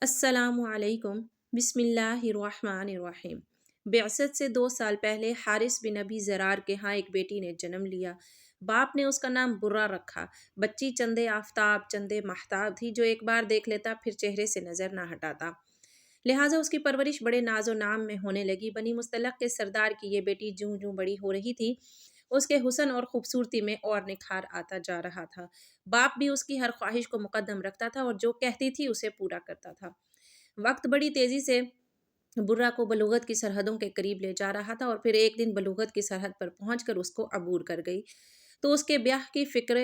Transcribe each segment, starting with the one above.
السلام علیکم۔ بسم اللہ الرحمن الرحیم۔ بعثت سے 2 سال پہلے حارث بن ابی زرار کے ہاں ایک بیٹی نے جنم لیا۔ باپ نے اس کا نام برہ رکھا۔ بچی چندے آفتاب چندے مہتاب تھی جو ایک بار دیکھ لیتا پھر چہرے سے نظر نہ ہٹاتا، لہٰذا اس کی پرورش بڑے ناز و نام میں ہونے لگی۔ بنی مستلق کے سردار کی یہ بیٹی جوں جوں بڑی ہو رہی تھی اس کے حسن اور خوبصورتی میں اور نکھار آتا جا رہا تھا۔ باپ بھی اس کی ہر خواہش کو مقدم رکھتا تھا اور جو کہتی تھی اسے پورا کرتا تھا۔ وقت بڑی تیزی سے برہ کو بلوغت کی سرحدوں کے قریب لے جا رہا تھا اور پھر ایک دن بلوغت کی سرحد پر پہنچ کر اس کو عبور کر گئی تو اس کے بیاہ کی فکر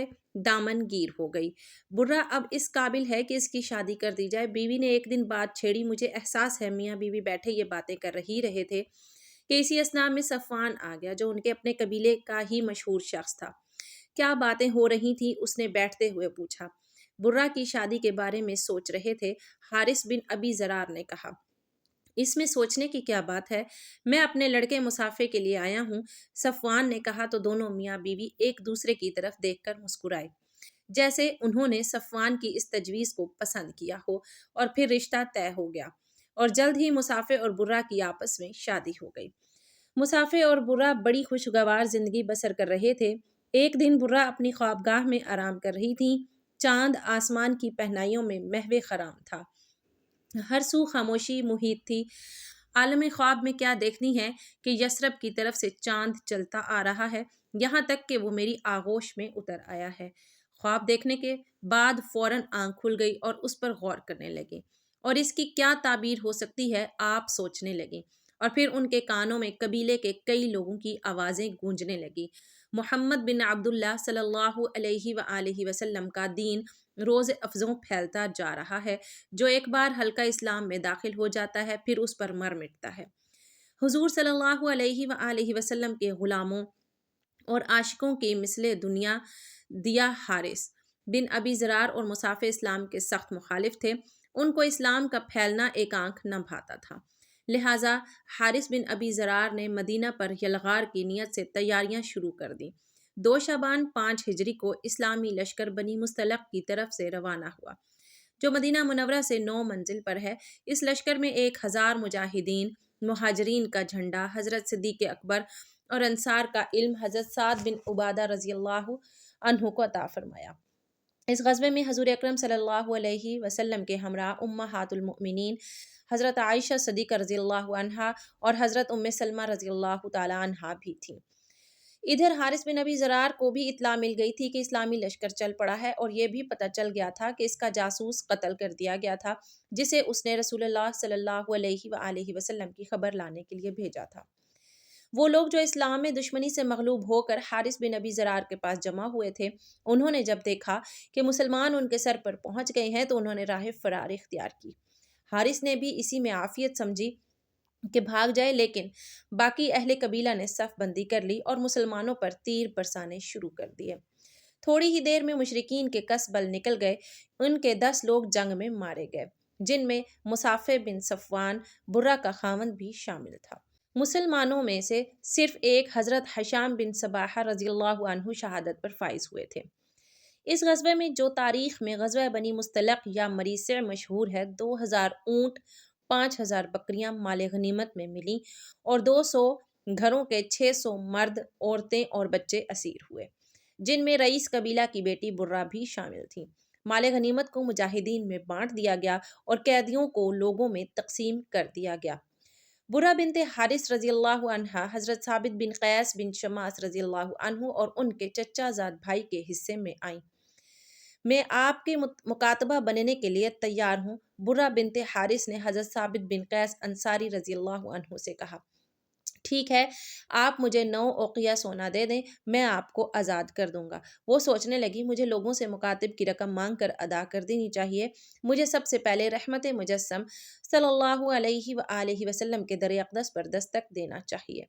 دامن گیر ہو گئی۔ برہ اب اس قابل ہے کہ اس کی شادی کر دی جائے۔ بیوی نے ایک دن بات چھیڑی، مجھے احساس ہے میاں بیوی بیٹھے یہ باتیں کر ہی رہے تھے کہ اسی اثناء میں صفوان آ گیا جو ان کے اپنے قبیلے کا ہی مشہور شخص تھا۔ کیا باتیں ہو رہی تھیں؟ اس نے بیٹھتے ہوئے پوچھا۔ برہ کی شادی کے بارے میں سوچ رہے تھے، حارث بن ابی زرار نے کہا۔ اس میں سوچنے کی کیا بات ہے، میں اپنے لڑکے مسافے کے لیے آیا ہوں، صفوان نے کہا تو دونوں میاں بیوی ایک دوسرے کی طرف دیکھ کر مسکرائے، جیسے انہوں نے صفوان کی اس تجویز کو پسند کیا ہو، اور پھر رشتہ طے ہو گیا اور جلد ہی مسافے اور برہ کی آپس میں شادی ہو گئی۔ مسافے اور برہ بڑی خوشگوار زندگی بسر کر رہے تھے۔ ایک دن برہ اپنی خوابگاہ میں آرام کر رہی تھیں۔ چاند آسمان کی پہنائیوں میں محو خرام تھا، ہر سو خاموشی محیط تھی۔ عالم خواب میں کیا دیکھنی ہے کہ یثرب کی طرف سے چاند چلتا آ رہا ہے، یہاں تک کہ وہ میری آغوش میں اتر آیا ہے۔ خواب دیکھنے کے بعد فوراً آنکھ کھل گئی اور اس پر غور کرنے لگی، اور اس کی کیا تعبیر ہو سکتی ہے آپ سوچنے لگیں، اور پھر ان کے کانوں میں قبیلے کے کئی لوگوں کی آوازیں گونجنے لگی۔ محمد بن عبداللہ صلی اللہ علیہ وآلہ وسلم کا دین روز افزوں پھیلتا جا رہا ہے، جو ایک بار حلقہ اسلام میں داخل ہو جاتا ہے پھر اس پر مر مٹتا ہے۔ حضور صلی اللہ علیہ وآلہ وسلم کے غلاموں اور عاشقوں کی مثل دنیا دیا حارث بن ابی زرار اور مسافر اسلام کے سخت مخالف تھے۔ ان کو اسلام کا پھیلنا ایک آنکھ نہ بھاتا تھا، لہٰذا حارث بن ابی زرار نے مدینہ پر یلغار کی نیت سے تیاریاں شروع کر دیں۔ 2 شعبان 5 ہجری کو اسلامی لشکر بنی مستلق کی طرف سے روانہ ہوا، جو مدینہ منورہ سے 9 منزل پر ہے۔ اس لشکر میں 1000 مجاہدین، مہاجرین کا جھنڈا، حضرت صدیق اکبر اور انصار کا علم حضرت سعد بن عبادہ رضی اللہ عنہ کو عطا فرمایا۔ اس غزوے میں حضور اکرم صلی اللہ علیہ وسلم کے ہمراہ امہات المؤمنین حضرت عائشہ صدیقہ رضی اللہ عنہا اور حضرت ام سلمہ رضی اللہ تعالی عنہا بھی تھیں۔ ادھر حارث بن ابی زرار کو بھی اطلاع مل گئی تھی کہ اسلامی لشکر چل پڑا ہے، اور یہ بھی پتہ چل گیا تھا کہ اس کا جاسوس قتل کر دیا گیا تھا جسے اس نے رسول اللہ صلی اللہ علیہ وآلہ وسلم کی خبر لانے کے لیے بھیجا تھا۔ وہ لوگ جو اسلام میں دشمنی سے مغلوب ہو کر حارث بن ابی زرار کے پاس جمع ہوئے تھے، انہوں نے جب دیکھا کہ مسلمان ان کے سر پر پہنچ گئے ہیں تو انہوں نے راہ فرار اختیار کی۔ حارث نے بھی اسی میں عافیت سمجھی کہ بھاگ جائے، لیکن باقی اہل قبیلہ نے صف بندی کر لی اور مسلمانوں پر تیر برسانے شروع کر دیے۔ تھوڑی ہی دیر میں مشرکین کے کس بل نکل گئے۔ ان کے 10 لوگ جنگ میں مارے گئے، جن میں مصافح بن صفوان برہ کا خاوند بھی شامل تھا۔ مسلمانوں میں سے صرف ایک حضرت حشام بن صباحہ رضی اللہ عنہ شہادت پر فائز ہوئے تھے۔ اس غزوے میں جو تاریخ میں غزوہ بنی مستلق یا مریسع مشہور ہے، 2000 اونٹ، 5000 بکریاں مال غنیمت میں ملیں اور 200 گھروں کے 600 مرد، عورتیں اور بچے اسیر ہوئے، جن میں رئیس قبیلہ کی بیٹی برہ بھی شامل تھیں۔ مال غنیمت کو مجاہدین میں بانٹ دیا گیا اور قیدیوں کو لوگوں میں تقسیم کر دیا گیا۔ برہ بنت حارث رضی اللہ عنہا حضرت ثابت بن قیس بن شماس رضی اللہ عنہ اور ان کے چچا زاد بھائی کے حصے میں آئیں۔ میں آپ کے مکاتبہ بننے کے لیے تیار ہوں، برہ بنت حارث نے حضرت ثابت بن قیس انصاری رضی اللہ عنہ سے کہا۔ ٹھیک ہے، آپ مجھے 9 اوقیہ سونا دے دیں، میں آپ کو آزاد کر دوں گا۔ وہ سوچنے لگی، مجھے لوگوں سے مکاتب کی رقم مانگ کر ادا کر دینی چاہیے۔ مجھے سب سے پہلے رحمت مجسم صلی اللہ علیہ وآلہ وسلم کے در اقدس پر دستک دینا چاہیے،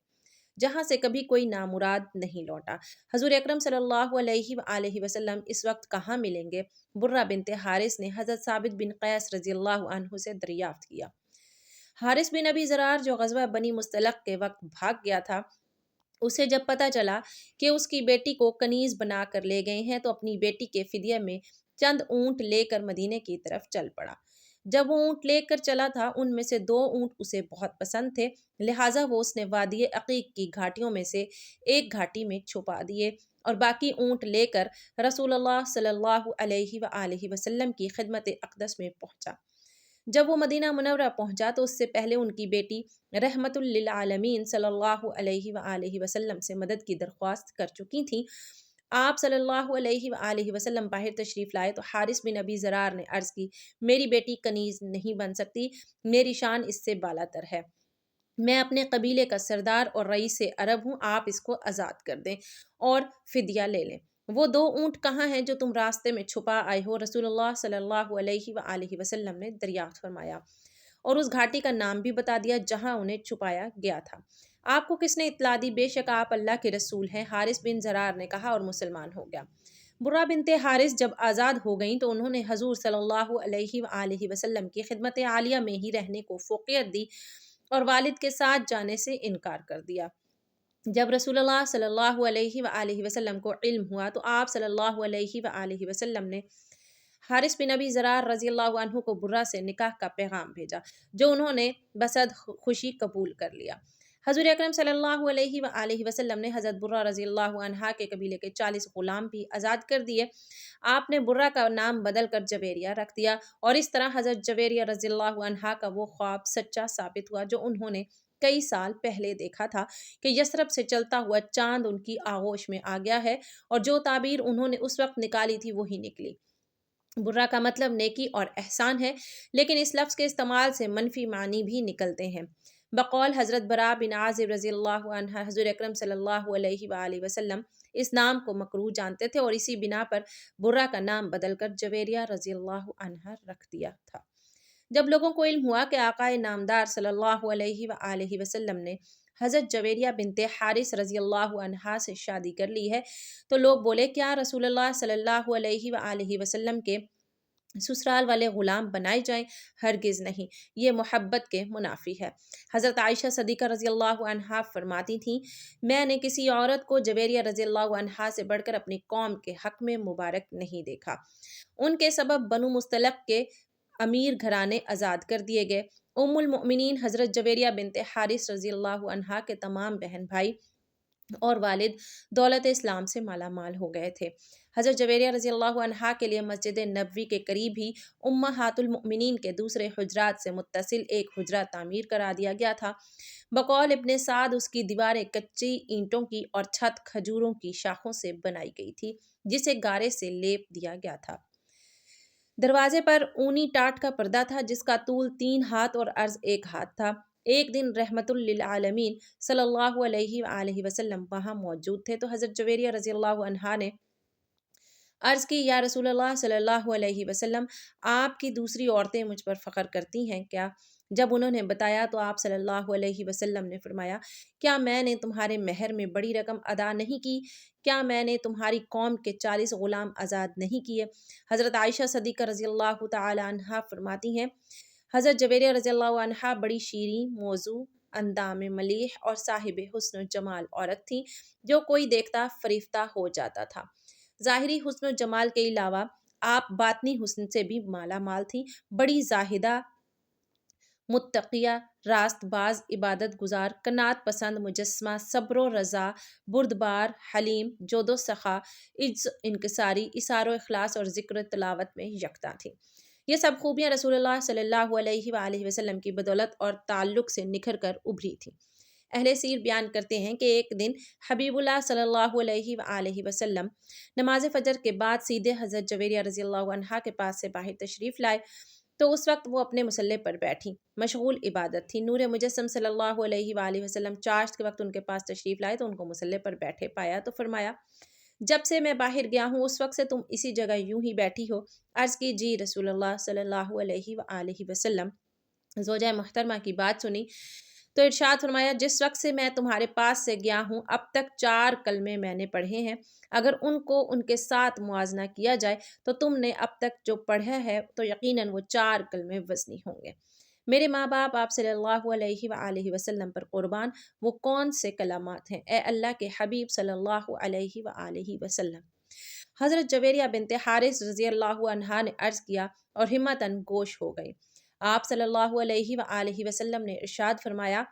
جہاں سے کبھی کوئی نامراد نہیں لوٹا۔ حضور اکرم صلی اللہ علیہ وآلہ وسلم اس وقت کہاں ملیں گے؟ برہ بنت حارث نے حضرت ثابت بن قیس رضی اللہ عنہ سے دریافت کیا۔ حارث بن ابی زرار جو غزوہ بنی مستلق کے وقت بھاگ گیا تھا، اسے جب پتہ چلا کہ اس کی بیٹی کو کنیز بنا کر لے گئے ہیں تو اپنی بیٹی کے فدیے میں چند اونٹ لے کر مدینے کی طرف چل پڑا۔ جب وہ اونٹ لے کر چلا تھا ان میں سے 2 اونٹ اسے بہت پسند تھے، لہٰذا وہ اس نے وادی عقیق کی گھاٹیوں میں سے ایک گھاٹی میں چھپا دیے اور باقی اونٹ لے کر رسول اللہ صلی اللہ علیہ وآلہ وسلم کی خدمت اقدس میں پہنچا۔ جب وہ مدینہ منورہ پہنچا تو اس سے پہلے ان کی بیٹی رحمت للعالمین صلی اللہ علیہ وآلہ وسلم سے مدد کی درخواست کر چکی تھیں۔ آپ صلی اللہ علیہ وآلہ وسلم باہر تشریف لائے تو حارث بن ابی ضرار نے عرض کی، میری بیٹی کنیز نہیں بن سکتی، میری شان اس سے بالاتر ہے، میں اپنے قبیلے کا سردار اور رئیس عرب ہوں، آپ اس کو آزاد کر دیں اور فدیہ لے لیں۔ وہ 2 اونٹ کہاں ہیں جو تم راستے میں چھپا آئے ہو؟ رسول اللہ صلی اللہ علیہ وآلہ وسلم نے دریافت فرمایا اور اس گھاٹی کا نام بھی بتا دیا جہاں انہیں چھپایا گیا تھا۔ آپ کو کس نے اطلاع دی؟ بے شک آپ اللہ کے رسول ہیں، حارث بن ضرار نے کہا اور مسلمان ہو گیا۔ برہ بنت حارث جب آزاد ہو گئیں تو انہوں نے حضور صلی اللہ علیہ وآلہ وسلم کی خدمت عالیہ میں ہی رہنے کو فوقیت دی اور والد کے ساتھ جانے سے انکار کر دیا۔ جب رسول اللہ صلی اللہ علیہ وآلہ وسلم کو علم ہوا تو آپ صلی اللہ علیہ وآلہ وسلم نے حارث بن ابی ضرار رضی اللہ عنہ کو برہ سے نکاح کا پیغام بھیجا، جو انہوں نے بصد خوشی قبول کر لیا۔ حضور اکرم صلی اللہ علیہ وآلہ وسلم نے حضرت برہ رضی اللہ عنہا کے قبیلے کے 40 غلام بھی آزاد کر دیے۔ آپ نے برہ کا نام بدل کر جویریہ رکھ دیا اور اس طرح حضرت جویریہ رضی اللہ عنہا کا وہ خواب سچا ثابت ہوا جو انہوں نے کئی سال پہلے دیکھا تھا کہ یثرب سے چلتا ہوا چاند ان کی آغوش میں آ گیا ہے، اور جو تعبیر انہوں نے اس وقت نکالی تھی وہی نکلی۔ برہ کا مطلب نیکی اور احسان ہے، لیکن اس لفظ کے استعمال سے منفی معنی بھی نکلتے ہیں۔ بقول حضرت براء بن عازب رضی اللہ عنہ، حضور اکرم صلی اللہ علیہ وآلہ وسلم اس نام کو مکروہ جانتے تھے اور اسی بنا پر برہ کا نام بدل کر جویریہ رضی اللہ عنہ رکھ دیا تھا۔ جب لوگوں کو علم ہوا کہ آقائے نامدار صلی اللہ علیہ وآلہ وسلم نے حضرت جویریہ بنت حارث رضی اللہ عنہا سے شادی کر لی ہے تو لوگ بولے، کیا رسول اللہ صلی اللہ علیہ وآلہ وسلم کے سسرال والے غلام بنائے جائیں؟ ہرگز نہیں، یہ محبت کے منافی ہے۔ حضرت عائشہ صدیقہ رضی اللہ عنہا فرماتی تھیں، میں نے کسی عورت کو جویریہ رضی اللہ عنہا سے بڑھ کر اپنی قوم کے حق میں مبارک نہیں دیکھا۔ ان کے سبب بنو مستلق کے امیر گھرانے آزاد کر دیے گئے۔ ام المؤمنین حضرت جویریہ بنت حارث رضی اللہ عنہا کے تمام بہن بھائی اور والد دولت اسلام سے مالا مال ہو گئے تھے۔ حضرت جویریہ رضی اللہ عنہا کے لیے مسجد نبوی کے قریب ہی امہات المؤمنین کے دوسرے حجرات سے متصل ایک حجرہ تعمیر کرا دیا گیا تھا۔ بقول ابن سعد اس کی دیواریں کچی اینٹوں کی اور چھت کھجوروں کی شاخوں سے بنائی گئی تھی جسے گارے سے لیپ دیا گیا تھا۔ دروازے پر اونی ٹاٹ کا پردہ تھا جس کا طول 3 ہاتھ اور عرض 1 ہاتھ تھا۔ ایک دن رحمت للعالمین صلی اللہ علیہ وآلہ وسلم وہاں موجود تھے تو حضرت جویریہ رضی اللہ عنہا نے عرض کی، یا رسول اللہ صلی اللہ علیہ وسلم، آپ کی دوسری عورتیں مجھ پر فخر کرتی ہیں کیا؟ جب انہوں نے بتایا تو آپ صلی اللہ علیہ وسلم نے فرمایا، کیا میں نے تمہارے مہر میں بڑی رقم ادا نہیں کی؟ کیا میں نے تمہاری قوم کے 40 غلام آزاد نہیں کیے؟ حضرت عائشہ صدیقہ رضی اللہ تعالی عنہا فرماتی ہیں، حضرت جویریہ رضی اللہ عنہا بڑی شیریں موضوع، اندام ملیح اور صاحب حسن و جمال عورت تھیں جو کوئی دیکھتا فریفتہ ہو جاتا تھا۔ ظاہری حسن و جمال کے علاوہ آپ باطنی حسن سے بھی مالا مال تھیں، بڑی زاہدہ، متقیہ، راست باز، عبادت گزار، قناعت پسند، مجسمہ، صبر و رضا، بردبار، حلیم، جود و سخا، عجز، انکساری، اثار و اخلاص اور ذکر تلاوت میں یکتا تھی۔ یہ سب خوبیاں رسول اللہ صلی اللہ علیہ وآلہ وسلم کی بدولت اور تعلق سے نکھر کر ابھری تھیں۔ اہل سیر بیان کرتے ہیں کہ ایک دن حبیب اللہ صلی اللہ علیہ وآلہ وسلم نماز فجر کے بعد سیدھے حضرت جویریہ رضی اللہ عنہا کے پاس سے باہر تشریف لائے تو اس وقت وہ اپنے مصلے پر بیٹھی مشغول عبادت تھی۔ نور مجسم صلی اللہ علیہ وآلہ وسلم چاشت کے وقت ان کے پاس تشریف لائے تو ان کو مصلے پر بیٹھے پایا تو فرمایا، جب سے میں باہر گیا ہوں اس وقت سے تم اسی جگہ یوں ہی بیٹھی ہو؟ عرض کی، جی رسول اللہ صلی اللہ علیہ وآلہ وسلم۔ زوجہ محترمہ کی بات سنی تو ارشاد فرمایا، جس وقت سے میں تمہارے پاس سے گیا ہوں اب تک 4 کلمے میں نے پڑھے ہیں، اگر ان کو ان کے ساتھ موازنہ کیا جائے تو تم نے اب تک جو پڑھا ہے تو یقیناً وہ 4 کلمے وزنی ہوں گے۔ میرے ماں باپ آپ صلی اللہ علیہ وآلہ وسلم پر قربان، وہ کون سے کلمات ہیں، اے اللہ کے حبیب صلی اللہ علیہ وآلہ وسلم؟ حضرت جویریہ بنت حارث رضی اللہ عنہا نے عرض کیا اور ہمتاً گوش ہو گئی، آپ صلی اللہ علیہ وآلہ وسلم نے ارشاد فرمایا،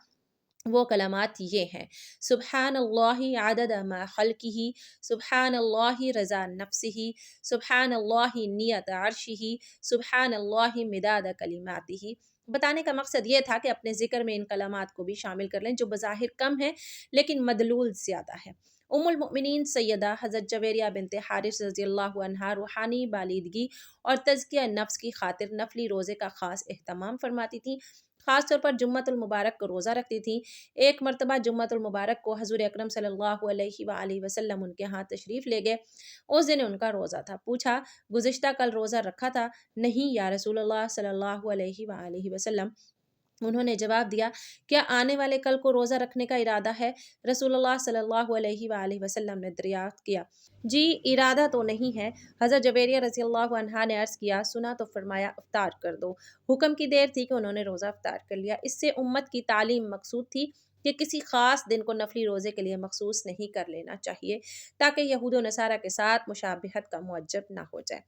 وہ کلمات یہ ہیں: سبحان اللہ عدد ما خلقہ، سبحان اللہ رضا نفسہ، سبحان اللہ نیت عرشہ، سبحان اللہ مداد کلماتہ۔ بتانے کا مقصد یہ تھا کہ اپنے ذکر میں ان کلمات کو بھی شامل کر لیں جو بظاہر کم ہیں لیکن مدلول زیادہ ہے۔ ام المؤمنین سیدہ حضرت جویریہ بنت حارث رضی اللہ عنہا روحانی بالیدگی اور تزکیہ نفس کی خاطر نفلی روزے کا خاص اہتمام فرماتی تھیں، خاص طور پر جمعۃ المبارک کو روزہ رکھتی تھیں۔ ایک مرتبہ جمعۃ المبارک کو حضور اکرم صلی اللہ علیہ وآلہ وسلم ان کے ہاں تشریف لے گئے۔ اس دن ان کا روزہ تھا۔ پوچھا، گزشتہ کل روزہ رکھا تھا؟ نہیں یا رسول اللہ صلی اللہ علیہ وآلہ وسلم۔ انہوں نے جواب دیا، کیا آنے والے کل کو روزہ رکھنے کا ارادہ ہے؟ رسول اللہ صلی اللہ علیہ وآلہ وسلم نے دریافت کیا، جی ارادہ تو نہیں ہے۔ حضرت جویریہ رضی اللہ عنہا نے عرض کیا، سنا تو فرمایا افطار کر دو۔ حکم کی دیر تھی کہ انہوں نے روزہ افطار کر لیا۔ اس سے امت کی تعلیم مقصود تھی کہ کسی خاص دن کو نفلی روزے کے لیے مخصوص نہیں کر لینا چاہیے تاکہ یہود و نصارہ کے ساتھ مشابہت کا موجب نہ ہو جائے،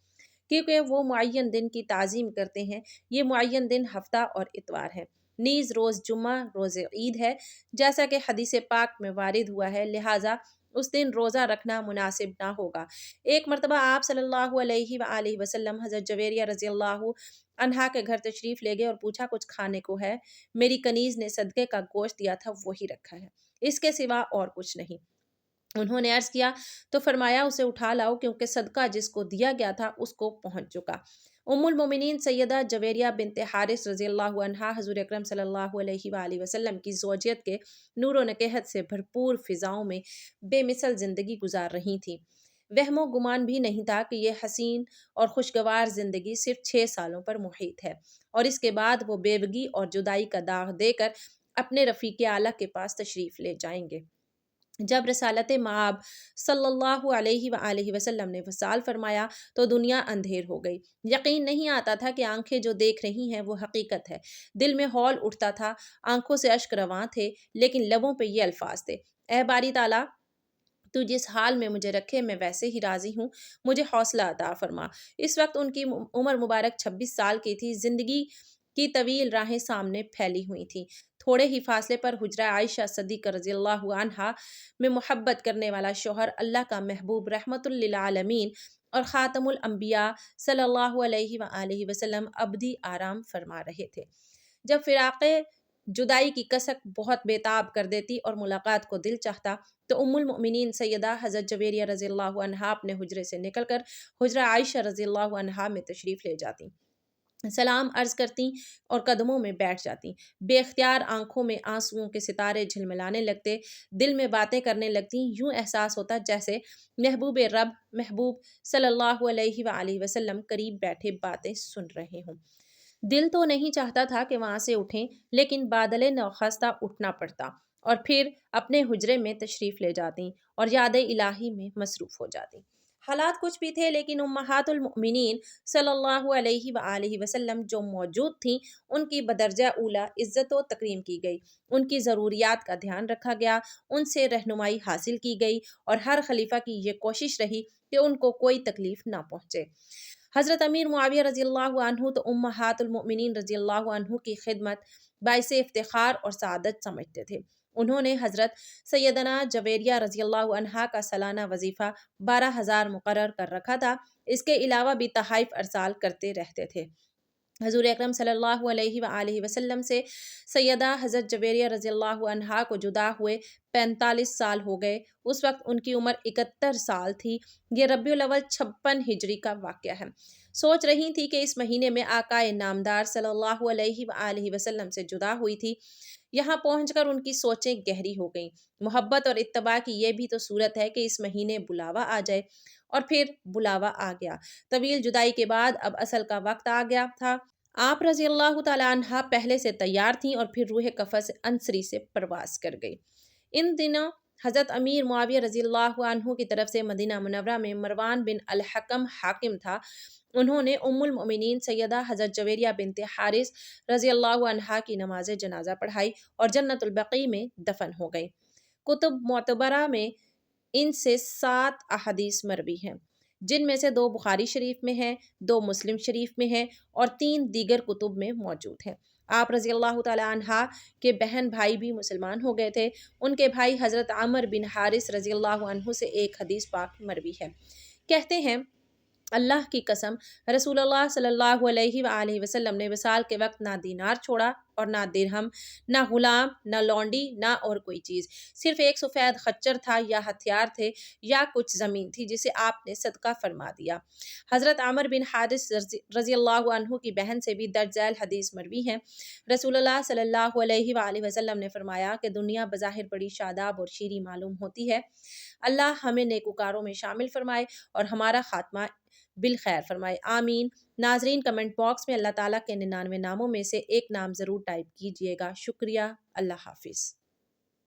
کیونکہ وہ معین دن کی تعظیم کرتے ہیں۔ یہ معین دن ہفتہ اور اتوار ہے، نیز روز جمعہ روز عید ہے جیسا کہ حدیث پاک میں وارد ہوا ہے، لہٰذا اس دن روزہ رکھنا مناسب نہ ہوگا۔ ایک مرتبہ آپ صلی اللہ علیہ وآلہ وسلم حضرت جویریہ رضی اللہ عنہا کے گھر تشریف لے گئے اور پوچھا، کچھ کھانے کو ہے؟ میری کنیز نے صدقے کا گوشت دیا تھا، وہی رکھا ہے، اس کے سوا اور کچھ نہیں۔ انہوں نے عرض کیا تو فرمایا، اسے اٹھا لاؤ کیونکہ صدقہ جس کو دیا گیا تھا اس کو پہنچ چکا۔ ام المومنین سیدہ جویریہ بنت حارث رضی اللہ عنہا حضور اکرم صلی اللہ علیہ وآلہ وسلم کی زوجیت کے نور و نکہت سے بھرپور فضاؤں میں بے مثل زندگی گزار رہی تھیں۔ وہم و گمان بھی نہیں تھا کہ یہ حسین اور خوشگوار زندگی صرف 6 سالوں پر محیط ہے اور اس کے بعد وہ بیوگی اور جدائی کا داغ دے کر اپنے رفیق اعلیٰ کے پاس تشریف لے جائیں گے۔ جب رسالت مآب صلی اللہ علیہ وآلہ وسلم نے وصال فرمایا تو دنیا اندھیر ہو گئی۔ یقین نہیں آتا تھا کہ آنکھیں جو دیکھ رہی ہیں وہ حقیقت ہے۔ دل میں ہول اٹھتا تھا، آنکھوں سے اشک رواں تھے، لیکن لبوں پہ یہ الفاظ تھے، اے باری تعالیٰ، تو جس حال میں مجھے رکھے میں ویسے ہی راضی ہوں، مجھے حوصلہ عطا فرما۔ اس وقت ان کی عمر مبارک 26 سال کی تھی۔ زندگی کی طویل راہیں سامنے پھیلی ہوئی تھیں۔ تھوڑے ہی فاصلے پر حجرہ عائشہ صدیقہ رضی اللہ عنہا میں محبت کرنے والا شوہر، اللہ کا محبوب رحمت للعالمین اور خاتم الانبیاء صلی اللہ علیہ وآلہ وسلم ابدی آرام فرما رہے تھے۔ جب فراق جدائی کی کسک بہت بےتاب کر دیتی اور ملاقات کو دل چاہتا تو ام المؤمنین سیدہ حضرت جویریہ رضی اللہ عنہا اپنے حجرے سے نکل کر حجرہ عائشہ رضی اللہ عنہا میں تشریف لے جاتی، سلام عرض کرتی اور قدموں میں بیٹھ جاتی۔ بے اختیار آنکھوں میں آنسوؤں کے ستارے جھلملانے لگتے، دل میں باتیں کرنے لگتی، یوں احساس ہوتا جیسے محبوب رب محبوب صلی اللہ علیہ وآلہ وسلم قریب بیٹھے باتیں سن رہے ہوں۔ دل تو نہیں چاہتا تھا کہ وہاں سے اٹھیں، لیکن بادل نوخاستہ اٹھنا پڑتا اور پھر اپنے حجرے میں تشریف لے جاتی اور یاد الہی میں مصروف ہو جاتی۔ حالات کچھ بھی تھے لیکن امہات المؤمنین صلی اللہ علیہ وآلہ وسلم جو موجود تھیں ان کی بدرجہ اولیٰ عزت و تکریم کی گئی، ان کی ضروریات کا دھیان رکھا گیا، ان سے رہنمائی حاصل کی گئی اور ہر خلیفہ کی یہ کوشش رہی کہ ان کو کوئی تکلیف نہ پہنچے۔ حضرت امیر معاویہ رضی اللہ عنہ تو امہات المؤمنین رضی اللہ عنہ کی خدمت باعث افتخار اور سعادت سمجھتے تھے۔ انہوں نے حضرت سیدنا جویریہ رضی اللہ عنہا کا سالانہ وظیفہ 12,000 مقرر کر رکھا تھا، اس کے علاوہ بھی تحائف ارسال کرتے رہتے تھے۔ حضور اکرم صلی اللہ علیہ وآلہ وسلم سے سیدہ حضرت جویریہ رضی اللہ عنہا کو جدا ہوئے 45 سال ہو گئے، اس وقت ان کی عمر 71 سال تھی۔ یہ ربیع الاول 56 ہجری کا واقعہ ہے۔ سوچ رہی تھی کہ اس مہینے میں آقا نامدار صلی اللہ علیہ وآلہ وسلم سے جدا ہوئی تھی۔ یہاں پہنچ کر ان کی سوچیں گہری ہو گئیں۔ محبت اور اتباع کی یہ بھی تو صورت ہے کہ اس مہینے بلاوا آ جائے، اور پھر بلاوا آ گیا۔ طویل جدائی کے بعد اب اصل کا وقت آ گیا تھا۔ آپ رضی اللہ تعالیٰ عنہا پہلے سے تیار تھیں اور پھر روح قفس انصری سے پرواز کر گئی۔ ان دنوں حضرت امیر معاویہ رضی اللہ عنہ کی طرف سے مدینہ منورہ میں مروان بن الحکم حاکم تھا۔ انہوں نے ام المؤمنین سیدہ حضرت جویریہ بنت حارث رضی اللہ عنہا کی نماز جنازہ پڑھائی اور جنت البقیع میں دفن ہو گئی۔ کتب معتبرہ میں ان سے 7 احادیث مروی ہیں۔ جن میں سے 2 بخاری شریف میں ہیں، 2 مسلم شریف میں ہیں اور 3 دیگر کتب میں موجود ہیں۔ آپ رضی اللہ تعالیٰ عنہ کے بہن بھائی بھی مسلمان ہو گئے تھے۔ ان کے بھائی حضرت عمر بن حارث رضی اللہ عنہ سے ایک حدیث پاک مروی ہے، کہتے ہیں اللہ کی قسم رسول اللہ صلی اللہ علیہ وآلہ وسلم نے وصال کے وقت نہ دینار چھوڑا اور نہ درہم، نہ غلام، نہ لونڈی، نہ اور کوئی چیز، صرف ایک سفید خچر تھا یا ہتھیار تھے یا کچھ زمین تھی جسے آپ نے صدقہ فرما دیا۔ حضرت عمر بن حارث رضی اللہ عنہ کی بہن سے بھی درج ذیل حدیث مروی ہے۔ رسول اللہ صلی اللہ علیہ وآلہ وسلم نے فرمایا کہ دنیا بظاہر بڑی شاداب اور شیریں معلوم ہوتی ہے، اللہ ہمیں نیکوکاروں میں شامل فرمائے اور ہمارا خاتمہ بالخیر فرمائے، آمین۔ ناظرین کمنٹ باکس میں اللہ تعالیٰ کے 99 ناموں میں سے ایک نام ضرور ٹائپ کیجئے گا۔ شکریہ، اللہ حافظ۔